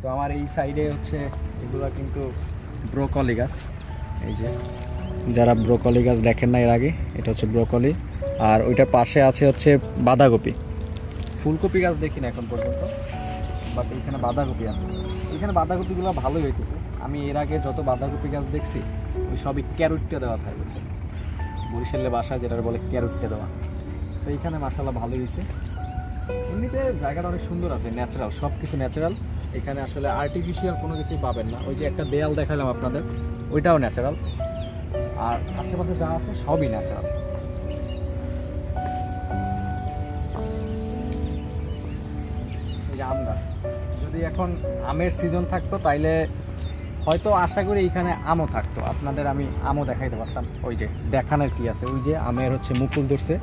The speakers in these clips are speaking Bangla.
তো আমার এই সাইডে হচ্ছে এগুলো কিন্তু ব্রোকলি গাছ। এই যে যারা ব্রোকলি গাছ দেখেন না এর আগে, এটা হচ্ছে ব্রোকলি। আর ওইটার পাশে আছে হচ্ছে বাঁধাকপি। ফুলকপি গাছ দেখি না এখন পর্যন্ত, বাট এখানে বাঁধাকপি আছে। এখানে বাঁধাকপিগুলো ভালোই হইতেছে। আমি এর আগে যত বাঁধাকপি গাছ দেখছি ওই সবই ক্যারোটটা দেওয়া থাকে, বরিশালে বাসা যেটা বলে ক্যারোটটা দেওয়া। তো এইখানে মাশাআল্লাহ ভালোই হয়েছে। এমনিতে জায়গাটা অনেক সুন্দর আছে, ন্যাচারাল, সব কিছু ন্যাচারাল। এখানে আসলে আর্টিফিশিয়াল কোনো কিছুই পাবেন না। ওই যে একটা দেয়াল দেখালাম আপনাদের, ওইটাও ন্যাচারাল। আর আশেপাশে যা আছে সবই ন্যাচারাল। এই যে আম গাছ, যদি এখন আমের সিজন থাকতো তাইলে হয়তো আশা করি এখানে আমও থাকতো, আপনাদের আমি আমও দেখাইতে পারতাম। ওই যে দেখানোর কি আছে, ওই যে আমের হচ্ছে মুকুল ধরছে,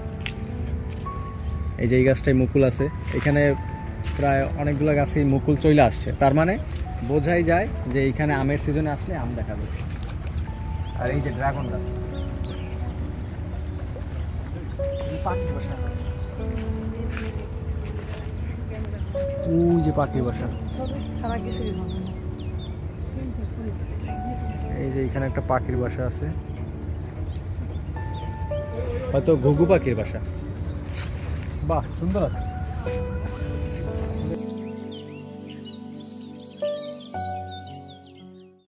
এই যে এই গাছটাই মুকুল আছে। এখানে প্রায় অনেকগুলো গাছই মুকুল চলে আসছে, তার মানে বোঝাই যায় যে এইখানে আমের সিজনে আসলে আম দেখা যাবে। আর এই যে ড্রাগন গাছ, পাখির বাসা, ওই যে পাখির বাসা, এই যে এখানে একটা পাখির বাসা আছে, হয়তো ঘুঘু পাখির বাসা। বাহ, সুন্দর আছে।